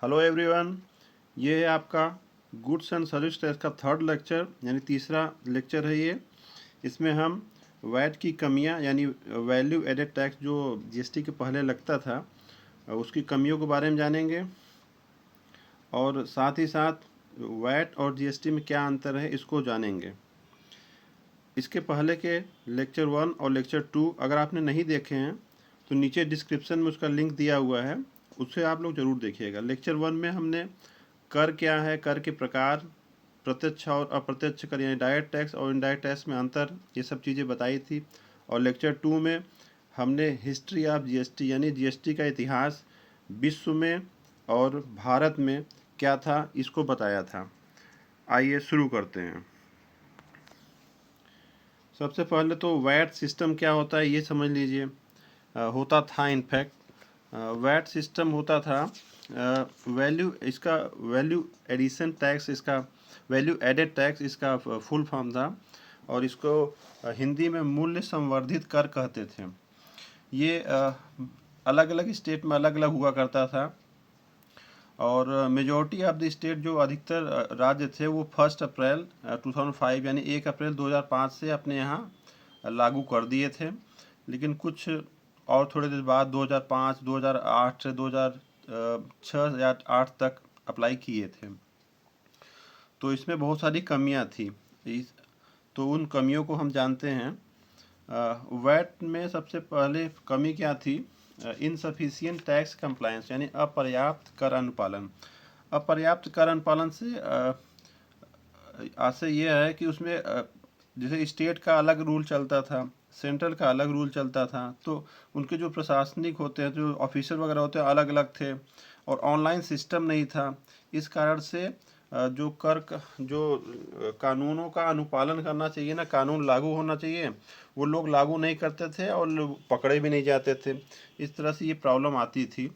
Hello everyone, ये है आपका गुड्स एंड सर्विस टैक्स का थर्ड लेक्चर यानी तीसरा लेक्चर है ये। इसमें हम वैट की कमियां यानी वैल्यू एडेड टैक्स जो जीएसटी के पहले लगता था उसकी कमियों के बारे में जानेंगे और साथ ही साथ वैट और जीएसटी में क्या अंतर है इसको जानेंगे। इसके पहले के लेक्चर 1 और लेक्चर 2 अगर आपने नहीं देखे हैं तो नीचे डिस्क्रिप्शन में उसका लिंक दिया हुआ है, उससे आप लोग ज़रूर देखिएगा। लेक्चर 1 में हमने कर क्या है, कर के प्रकार, प्रत्यक्ष और अप्रत्यक्ष कर यानी डायरेक्ट टैक्स और इनडायरेक्ट टैक्स में अंतर, ये सब चीज़ें बताई थी। और लेक्चर 2 में हमने हिस्ट्री ऑफ जीएसटी यानी जीएसटी का इतिहास विश्व में और भारत में क्या था इसको बताया था। आइए शुरू करते हैं। सबसे पहले तो वैट सिस्टम क्या होता है ये समझ लीजिए। होता था इनफैक्ट वैट सिस्टम होता था वैल्यू इसका वैल्यू एडिशन टैक्स, इसका वैल्यू एडेड टैक्स इसका फुल फॉर्म था और इसको हिंदी में मूल्य संवर्धित कर कहते थे। ये अलग अलग स्टेट में अलग अलग हुआ करता था और मेजॉरिटी ऑफ द स्टेट जो अधिकतर राज्य थे वो 1 अप्रैल 2005 यानी 1 अप्रैल 2005 से अपने यहाँ लागू कर दिए थे। लेकिन कुछ और थोड़े देर बाद 2005, 2008 से 2006 या 8 तक अप्लाई किए थे। तो इसमें बहुत सारी कमियां थी। तो उन कमियों को हम जानते हैं। वैट में सबसे पहले कमी क्या थी? इनसफिशियंट टैक्स कंप्लायंस यानी अपर्याप्त कर अनुपालन। अपर्याप्त कर अनुपालन से आशय यह है कि उसमें जैसे स्टेट का अलग रूल चलता था, सेंट्रल का अलग रूल चलता था, तो उनके जो प्रशासनिक होते हैं, जो ऑफिसर वगैरह होते हैं, अलग अलग थे और ऑनलाइन सिस्टम नहीं था। इस कारण से जो कानूनों का अनुपालन करना चाहिए ना, कानून लागू होना चाहिए, वो लोग लागू नहीं करते थे और पकड़े भी नहीं जाते थे। इस तरह से ये प्रॉब्लम आती थी।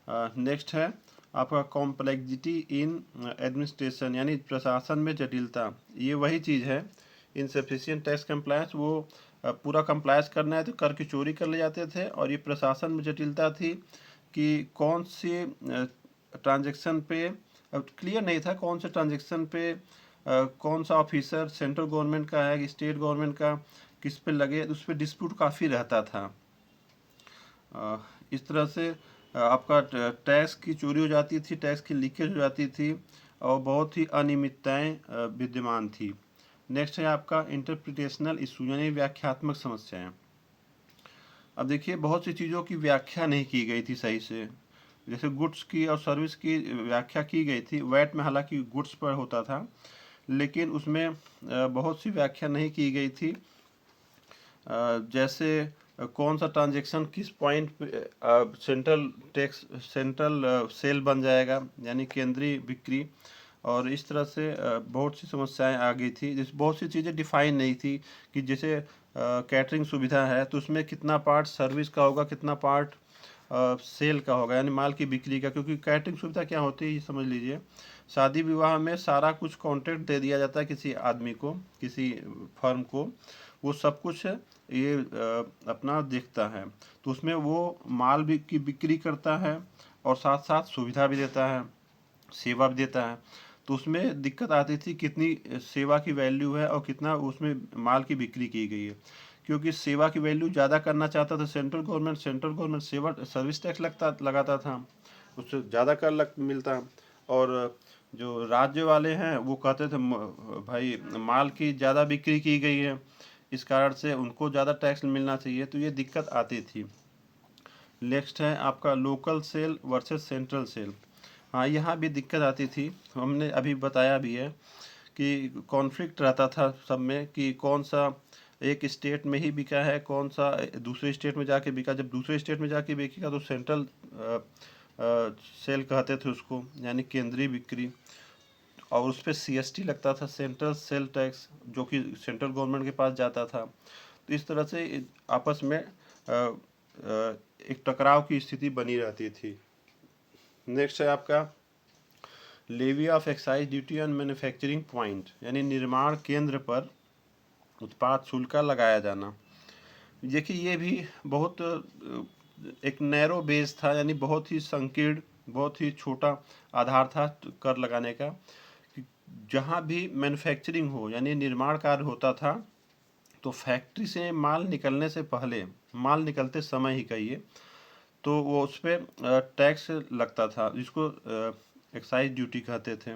नेक्स्ट है आपका कॉम्प्लेक्सिटी इन एडमिनिस्ट्रेशन यानी प्रशासन में जटिलता। ये वही चीज़ है इनसफिशिएंट टैक्स कंप्लायंस। वो पूरा कंप्लायंस करना है तो कर की चोरी कर ले जाते थे। और ये प्रशासन में जटिलता थी कि कौन सी ट्रांजैक्शन पे क्लियर नहीं था, कौन से ट्रांजैक्शन पे कौन सा ऑफिसर सेंट्रल गवर्नमेंट का है कि स्टेट गवर्नमेंट का किस पे लगे, उस पर डिस्प्यूट काफ़ी रहता था। इस तरह से आपका टैक्स की चोरी हो जाती थी, टैक्स की लीकेज हो जाती थी और बहुत ही अनियमितताएं विद्यमान थी। नेक्स्ट है आपका इंटरप्रिटेशनल इशू यानी व्याख्यात्मक समस्याएं। अब देखिए बहुत सी चीज़ों की व्याख्या नहीं की गई थी सही से। जैसे गुड्स की और सर्विस की व्याख्या की गई थी। वैट में हालांकि गुड्स पर होता था लेकिन उसमें बहुत सी व्याख्या नहीं की गई थी। जैसे कौन सा ट्रांजैक्शन किस पॉइंट पे सेंट्रल सेल बन जाएगा यानी केंद्रीय बिक्री। और इस तरह से बहुत सी समस्याएं आ गई थी। जैसे बहुत सी चीज़ें डिफाइन नहीं थी कि जैसे कैटरिंग सुविधा है तो उसमें कितना पार्ट सर्विस का होगा, कितना पार्ट सेल का होगा यानी माल की बिक्री का। क्योंकि कैटरिंग सुविधा क्या होती है ये समझ लीजिए, शादी विवाह में सारा कुछ कॉन्ट्रैक्ट दे दिया जाता है किसी आदमी को, किसी फर्म को, वो सब कुछ ये अपना देखता है। तो उसमें वो माल भी की बिक्री करता है और साथ साथ सुविधा भी देता है, सेवा भी देता है। तो उसमें दिक्कत आती थी कितनी सेवा की वैल्यू है और कितना उसमें माल की बिक्री की गई है। क्योंकि सेवा की वैल्यू ज़्यादा करना चाहता था सेंट्रल गवर्नमेंट सेवा सर्विस टैक्स लगाता था, उससे ज़्यादा कर मिलता। और जो राज्य वाले हैं वो कहते थे भाई माल की ज़्यादा बिक्री की गई है, इस कारण से उनको ज़्यादा टैक्स मिलना चाहिए। तो ये दिक्कत आती थी। नेक्स्ट है आपका local sale versus central sale. हाँ, यहाँ भी दिक्कत आती थी, हमने अभी बताया भी है कि कॉन्फ्लिक्ट रहता था सब में कि कौन सा एक स्टेट में ही बिका है, कौन सा दूसरे स्टेट में जाके बिका। जब दूसरे स्टेट में जाके बिकेगा तो सेंट्रल सेल कहते थे उसको यानी केंद्रीय बिक्री। और उस पर सीएसटी लगता था, सेंट्रल सेल टैक्स, जो कि सेंट्रल गवर्नमेंट के पास जाता था। तो इस तरह से आपस में एक टकराव की स्थिति बनी रहती थी। नेक्स्ट है आपका levy of excise duty on manufacturing point यानी निर्माण केंद्र पर उत्पाद शुल्क का लगाया जाना। देखिए ये भी बहुत एक नैरो बेस था, यानी बहुत ही संकीर्ण, बहुत ही छोटा आधार था कर लगाने का। कि जहाँ भी मैन्युफैक्चरिंग हो, यानी निर्माण कार्य होता था, तो फैक्ट्री से माल निकलने से पहले, माल निकलते समय ही कहिए, तो वो उस पर टैक्स लगता था, जिसको एक्साइज ड्यूटी कहते थे।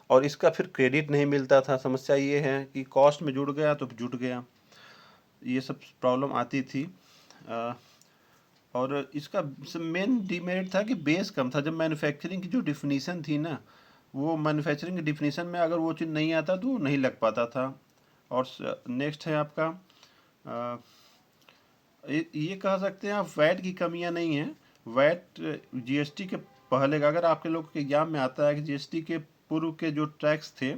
और इसका फिर क्रेडिट नहीं मिलता था। समस्या ये है कि कॉस्ट में जुड़ गया तो जुट गया, ये सब प्रॉब्लम आती थी। और इसका मेन डिमेरिट था कि बेस कम था। जब मैन्युफैक्चरिंग की जो डिफिनीशन थी ना, वो मैन्युफैक्चरिंग की डिफिनीशन में अगर वो चीज़ नहीं आता तो नहीं लग पाता था। और नेक्स्ट है आपका ये कह सकते हैं आप वैट की कमियां नहीं है। वैट जीएसटी के पहले का, अगर आपके लोग के एग्जाम में आता है कि जीएसटी के पूर्व के जो टैक्स थे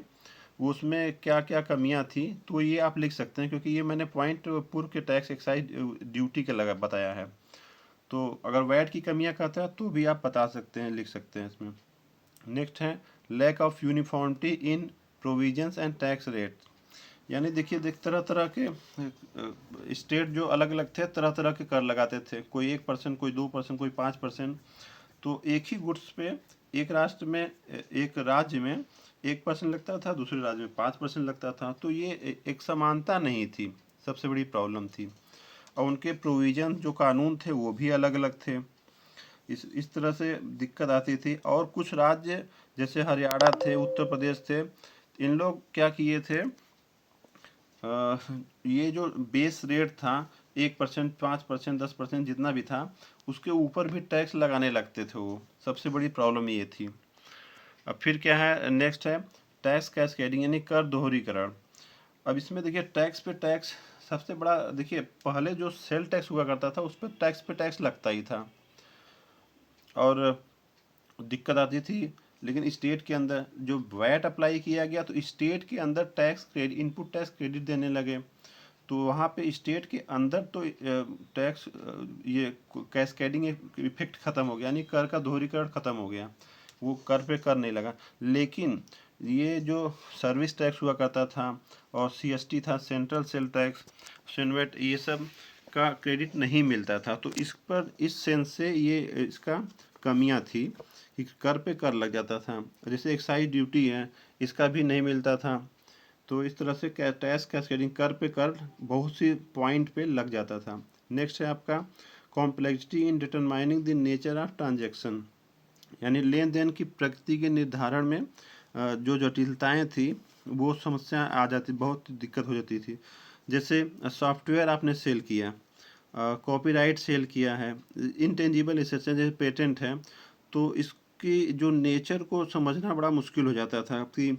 वो उसमें क्या क्या कमियां थी, तो ये आप लिख सकते हैं, क्योंकि ये मैंने पॉइंट पूर्व के टैक्स एक्साइज ड्यूटी के लगा बताया है। तो अगर वैट की कमियां कहता है तो भी आप बता सकते हैं, लिख सकते हैं इसमें। नेक्स्ट है lack of uniformity in provisions and tax rate. यानी देखिए, तरह तरह के स्टेट जो अलग अलग थे, तरह तरह के कर लगाते थे। कोई 1%, कोई 2%, कोई 5%। तो एक ही गुड्स पे एक राष्ट्र में, एक राज्य में 1% लगता था, दूसरे राज्य में 5% लगता था। तो ये एक समानता नहीं थी, सबसे बड़ी प्रॉब्लम थी। और उनके प्रोविजन जो कानून थे वो भी अलग अलग थे। इस तरह से दिक्कत आती थी। और कुछ राज्य जैसे हरियाणा थे, उत्तर प्रदेश थे, इन लोग क्या किए थे, ये जो बेस रेट था 1%, 5%, 10% जितना भी था, उसके ऊपर भी टैक्स लगाने लगते थे वो। सबसे बड़ी प्रॉब्लम ये थी। अब फिर क्या है, नेक्स्ट है टैक्स कैस्केडिंग, यानी कर दोहरीकरण। अब इसमें देखिए टैक्स पे टैक्स, सबसे बड़ा देखिए, पहले जो सेल टैक्स हुआ करता था उस पर टैक्स पे टैक्स लगता ही था और दिक्कत आती थी। लेकिन स्टेट के अंदर जो वैट अप्लाई किया गया, तो स्टेट के अंदर tax credit, input tax credit देने लगे। तो वहाँ पे स्टेट के अंदर तो टैक्स, ये कैस्केडिंग इफेक्ट खत्म हो गया, यानी कर का दोहरीकरण खत्म हो गया, वो कर पे कर नहीं लगा। लेकिन ये जो सर्विस टैक्स हुआ करता था और सीएसटी था, सेंट्रल सेल टैक्स, सेनवेट, ये सब का क्रेडिट नहीं मिलता था। तो इस पर, इस सेंस से ये इसका कमियां थी कि कर पे कर लग जाता था। जैसे एक्साइज ड्यूटी है, इसका भी नहीं मिलता था। तो इस तरह से टैक्स कैस्केडिंग, कर पे कर बहुत सी पॉइंट पे लग जाता था। नेक्स्ट है आपका complexity in determining the nature of transaction, यानी लेन देन की प्रकृति के निर्धारण में जो जटिलताएं थी, वो समस्या आ जाती, बहुत दिक्कत हो जाती थी। जैसे सॉफ्टवेयर आपने सेल किया, कॉपीराइट सेल किया है, इंटेंजिबल एसेट्स जैसे पेटेंट है, तो इसकी जो नेचर को समझना बड़ा मुश्किल हो जाता था कि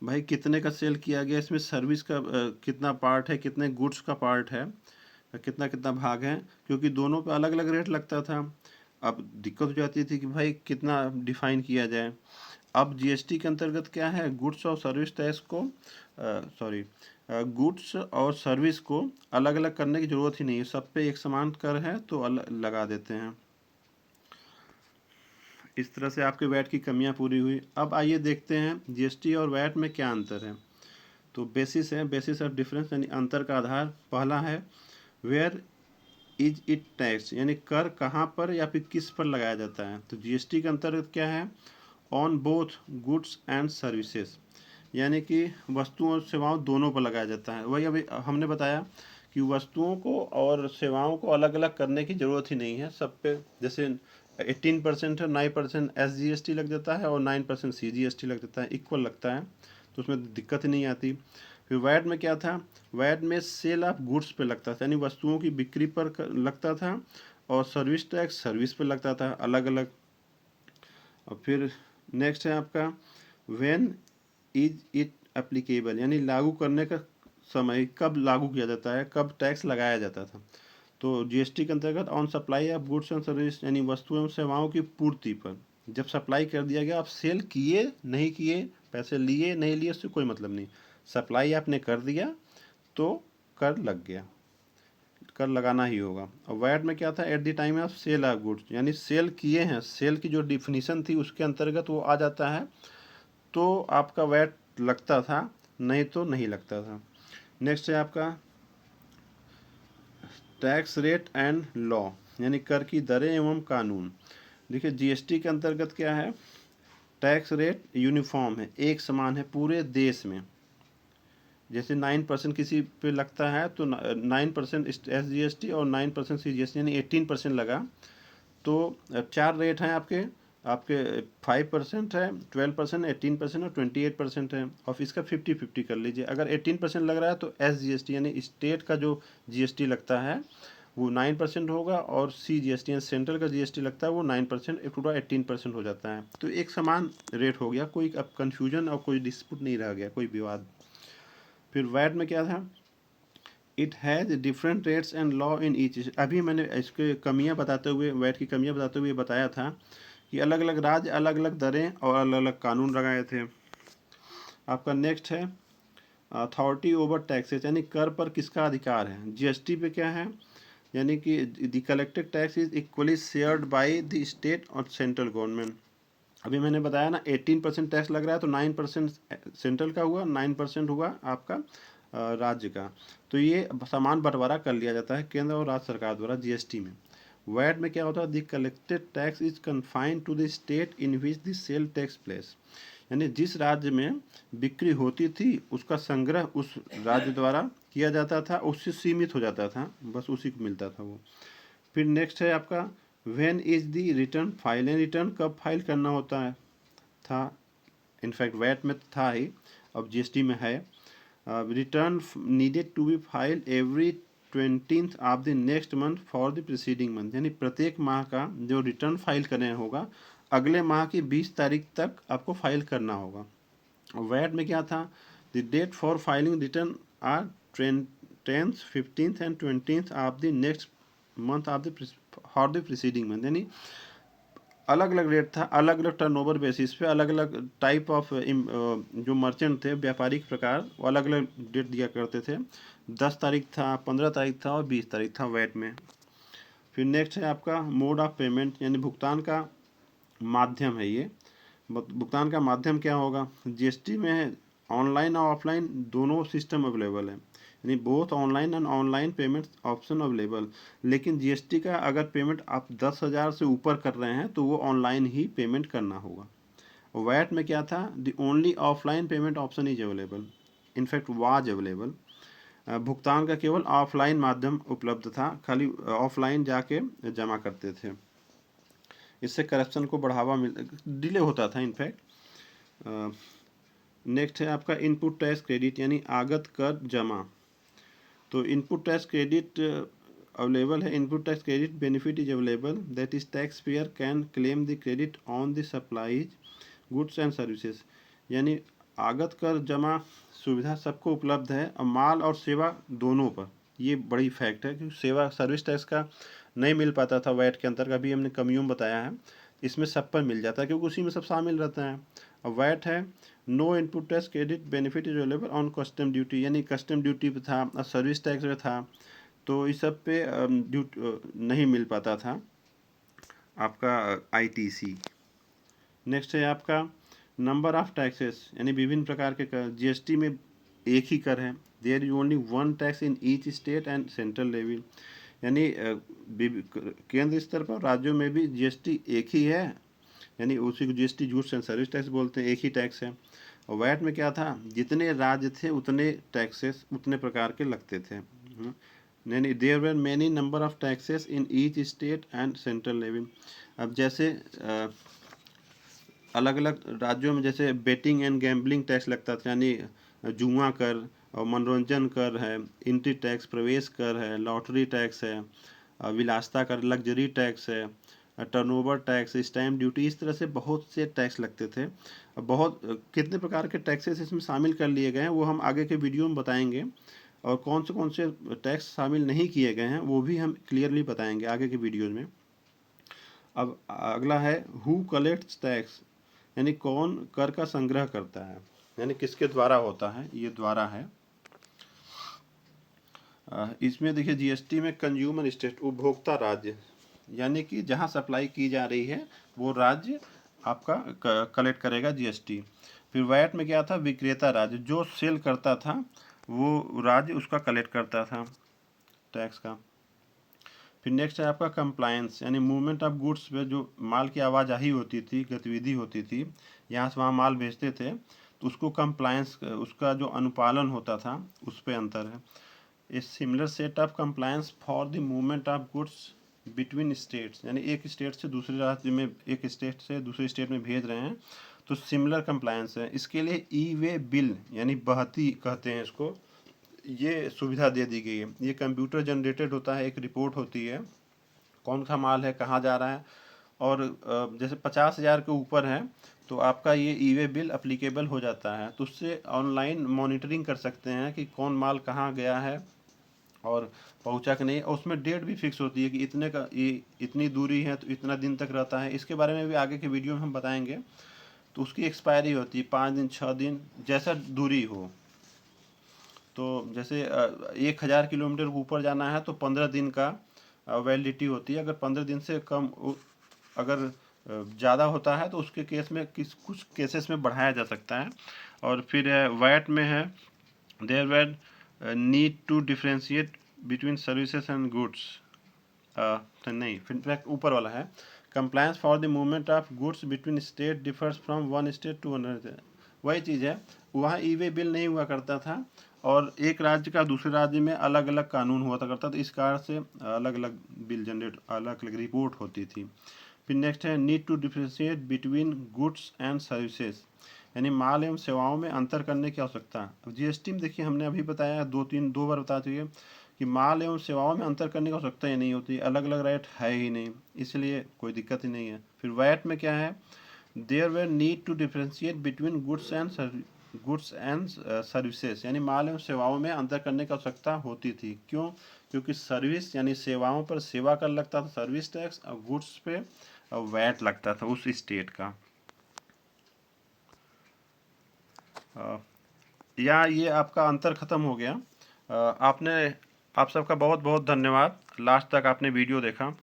भाई कितने का सेल किया गया, इसमें सर्विस का कितना पार्ट है, कितने गुड्स का पार्ट है, कितना कितना भाग है, क्योंकि दोनों पे अलग अलग रेट लगता था। अब दिक्कत हो जाती थी कि भाई कितना डिफाइन किया जाए। अब जीएसटी के अंतर्गत क्या है, गुड्स और सर्विस टैक्स को, गुड्स और सर्विस को अलग अलग करने की ज़रूरत ही नहीं है, सब पे एक समान कर है तो अलग लगा देते हैं। इस तरह से आपके वैट की कमियां पूरी हुई। अब आइए देखते हैं जीएसटी और वैट में क्या अंतर है। तो बेसिस है, बेसिस ऑफ डिफरेंस, यानी अंतर का आधार। पहला है वेयर इज इट टैक्स, यानी कर कहाँ पर या फिर किस पर लगाया जाता है। तो जीएसटी के अंतर्गत क्या है, on both goods and services, यानी कि वस्तुओं और सेवाओं दोनों पर लगाया जाता है। वही अभी हमने बताया कि वस्तुओं को और सेवाओं को अलग अलग करने की ज़रूरत ही नहीं है, सब पे जैसे 18% है, 9% SGST लग जाता है और 9% CGST लग जाता है, इक्वल लगता है, तो उसमें दिक्कत ही नहीं आती। फिर वैट में क्या था, वैट में सेल ऑफ गुड्स पे लगता था, यानी वस्तुओं की बिक्री पर लगता था, और सर्विस टैक्स सर्विस पे लगता था, अलग अलग। और फिर नेक्स्ट है आपका व्हेन इज इट एप्लीकेबल, यानी लागू करने का समय, कब लागू किया जाता है, कब टैक्स लगाया जाता था। तो जीएसटी के अंतर्गत on supply of goods and service, यानी वस्तुओं एवं सेवाओं की पूर्ति पर, जब सप्लाई कर दिया गया, आप सेल किए नहीं किए, पैसे लिए नहीं लिए, उससे कोई मतलब नहीं, सप्लाई आपने कर दिया तो कर लग गया, कर लगाना ही होगा। और वैट में क्या था, at the time of sale of goods, यानी सेल किए हैं, सेल की जो डिफिनीशन थी उसके अंतर्गत वो आ जाता है, तो आपका वैट लगता था, नहीं तो नहीं लगता था। नेक्स्ट है आपका टैक्स रेट एंड लॉ, यानी कर की दरें एवं कानून। देखिए जीएसटी के अंतर्गत क्या है, टैक्स रेट यूनिफॉर्म है, एक समान है पूरे देश में। जैसे 9% किसी पे लगता है तो 9% SGST और 9% CGST यानी 18% लगा। तो 4 रेट हैं आपके आपके 5% है, 12%, 18% और 28% है। और इसका 50-50 कर लीजिए। अगर 18% लग रहा है तो SGST यानी स्टेट का जो GST लगता है वो 9% होगा, और CGST यानी सेंट्रल का GST लगता है वो 9%, एक पूरा 18% हो जाता है। तो एक समान रेट हो गया, कोई अब कन्फ्यूजन और कोई डिस्प्यूट नहीं रह गया, कोई विवाद। फिर वैट में क्या था, it has different rates and law in each. अभी मैंने इसके कमियां बताते हुए, वैट की कमियां बताते हुए बताया था कि अलग अलग राज्य अलग अलग दरें और अलग अलग कानून लगाए थे। आपका नेक्स्ट है अथॉरिटी ओवर टैक्सेस, यानी कर पर किसका अधिकार है। जीएसटी पे क्या है, यानी कि the collected tax is equally shared by the state और सेंट्रल गवर्नमेंट। अभी मैंने बताया ना 18% टैक्स लग रहा है तो 9% सेंट्रल का हुआ, 9% हुआ आपका राज्य का। तो ये समान बंटवारा कर लिया जाता है केंद्र और राज्य सरकार द्वारा जीएसटी में। वैट में क्या होता है, the collected tax is confined to the state in which the sale takes place, यानी जिस राज्य में बिक्री होती थी उसका संग्रह उस राज्य द्वारा किया जाता था, उससे सीमित हो जाता था, बस उसी को मिलता था वो। फिर नेक्स्ट है आपका when is the return file, return कब फाइल करना होता है, था इनफैक्ट वैट में था ही, अब जीएसटी में है। Return needed to be file every 20th of the next month for the preceding month, यानी प्रत्येक माह का जो रिटर्न फाइल करना होगा अगले माह की 20 तारीख तक आपको फाइल करना होगा। वैट में क्या था, the date for filing return are 10th, 15th and 20th of the next month of the for the preceding month, यानी अलग अलग रेट था, अलग अलग टर्नओवर बेसिस पे, अलग अलग टाइप ऑफ जो मर्चेंट थे, व्यापारिक प्रकार, वो अलग अलग डेट दिया करते थे। 10 तारीख था, 15 तारीख था और 20 तारीख था वैट में। फिर नेक्स्ट है आपका मोड ऑफ पेमेंट, यानी भुगतान का माध्यम है ये। भुगतान का माध्यम क्या होगा, जीएसटी में है ऑनलाइन और ऑफलाइन दोनों सिस्टम अवेलेबल है, यानी both online and online payment option available. लेकिन जीएसटी का अगर पेमेंट आप 10,000 से ऊपर कर रहे हैं तो वो ऑनलाइन ही पेमेंट करना होगा। वैट में क्या था, the only offline payment option is available, in fact was available. भुगतान का केवल ऑफलाइन माध्यम उपलब्ध था, खाली ऑफलाइन जाके जमा करते थे। इससे करप्शन को बढ़ावा डिले होता था इनफैक्ट। नेक्स्ट है आपका इनपुट टैक्स क्रेडिट, यानी आगत कर जमा। तो इनपुट टैक्स क्रेडिट अवेलेबल है, input tax credit benefit is available, that is tax payer can claim the credit on the supplies goods and services, यानी आगत कर जमा सुविधा सबको उपलब्ध है, और माल और सेवा दोनों पर। ये बड़ी फैक्ट है क्योंकि सेवा सर्विस टैक्स का नहीं मिल पाता था वैट के अंतर्गत, अभी हमने कमियों में बताया है, इसमें सब पर मिल जाता है क्योंकि उसी में सब शामिल रहता है। और वैट है no input tax credit benefit is available on custom duty, यानी कस्टम ड्यूटी पे था और सर्विस टैक्स पे था, तो इस सब पे नहीं मिल पाता था आपका आईटीसी। नेक्स्ट है आपका नंबर ऑफ टैक्सेस, यानी विभिन्न प्रकार के कर। जीएसटी में एक ही कर है, there is only one tax in each state and central level, यानी केंद्र स्तर पर राज्यों में भी जीएसटी एक ही है, यानी उसी को GST goods and service tax बोलते हैं, एक ही टैक्स है। और वैट में क्या था, जितने राज्य थे उतने टैक्सेस उतने प्रकार के लगते थे, यानी there were many number of taxes in each state and central level. अब जैसे अलग अलग राज्यों में जैसे बेटिंग एंड गैम्बलिंग टैक्स लगता था, यानी जुआ कर और मनोरंजन कर है, एंट्री टैक्स प्रवेश कर है, लॉटरी टैक्स है, विलासिता कर, लग्जरी टैक्स है, टर्नओवर टैक्स, स्टैम्प ड्यूटी, इस तरह से बहुत से टैक्स लगते थे। बहुत कितने प्रकार के टैक्सेस इसमें शामिल कर लिए गए हैं वो हम आगे के वीडियो में बताएंगे, और कौन से टैक्स शामिल नहीं किए गए हैं वो भी हम क्लियरली बताएंगे आगे के वीडियो में। अब अगला है हु कलेक्ट्स टैक्स, यानी कौन कर का संग्रह करता है, यानी किसके द्वारा होता है, ये द्वारा है। इसमें देखिए जीएसटी में कंज्यूमर स्टेट उपभोक्ता राज्य, यानी कि जहां सप्लाई की जा रही है वो राज्य आपका कलेक्ट करेगा जीएसटी। फिर वैट में क्या था, विक्रेता राज्य, जो सेल करता था वो राज्य उसका कलेक्ट करता था टैक्स का। फिर नेक्स्ट है आपका कंप्लायंस, यानी मूवमेंट ऑफ गुड्स पे जो माल की आवाजाही होती थी, गतिविधि होती थी, यहाँ से वहाँ माल भेजते थे, तो उसको कंप्लायंस, उसका जो अनुपालन होता था उस पे अंतर है। A similar set of compliance for the movement of goods between states, यानी एक स्टेट से दूसरे राज्य में, एक स्टेट से दूसरे स्टेट में भेज रहे हैं तो सिमिलर कंप्लायंस है। इसके लिए ई वे बिल यानी बहती कहते हैं इसको, ये सुविधा दे दी गई है। ये कंप्यूटर जनरेटेड होता है, एक रिपोर्ट होती है कौन सा माल है, कहाँ जा रहा है, और जैसे 50,000 के ऊपर है तो आपका ये ई वे बिल अप्लीकेबल हो जाता है। तो उससे ऑनलाइन मॉनिटरिंग कर सकते हैं कि कौन माल कहाँ गया है और पहुंचा कि नहीं, और उसमें डेट भी फिक्स होती है कि इतने का ये इतनी दूरी है तो इतना दिन तक रहता है। इसके बारे में भी आगे के वीडियो में हम बताएंगे। तो उसकी एक्सपायरी होती है 5 दिन, 6 दिन, जैसा दूरी हो। तो जैसे 1,000 किलोमीटर ऊपर जाना है तो 15 दिन का वैलिडिटी होती है। अगर 15 दिन से कम अगर ज़्यादा होता है तो उसके केस में कुछ केसेस में बढ़ाया जा सकता है। और फिर वैट में है there were need to differentiate between services and goods, तो नहीं, फिर ऊपर वाला है compliance for the movement of goods between state differs from one state to another. वही चीज़ है, वहाँ ई वे बिल नहीं हुआ करता था और एक राज्य का दूसरे राज्य में अलग अलग कानून हुआ करता था, इस कारण से अलग अलग बिल जनरेट, अलग अलग रिपोर्ट होती थी। फिर नेक्स्ट है need to differentiate between goods and services, यानी माल एवं सेवाओं में अंतर करने की आवश्यकता। अब जीएसटी में देखिए हमने अभी बताया, दो बार बता चुके कि माल एवं सेवाओं में अंतर करने की आवश्यकता ही नहीं होती, अलग अलग रेट है ही नहीं, इसलिए कोई दिक्कत ही नहीं है। फिर वैट में क्या है, there were need to differentiate between goods and services, यानी माल एवं सेवाओं में अंतर करने की आवश्यकता होती थी। क्यों? क्योंकि सर्विस यानी सेवाओं पर सेवा कर लगता था सर्विस टैक्स, और गुड्स पे वैट लगता था उस स्टेट का। या ये आपका अंतर खत्म हो गया। आपने, आप सबका बहुत बहुत धन्यवाद, लास्ट तक आपने वीडियो देखा।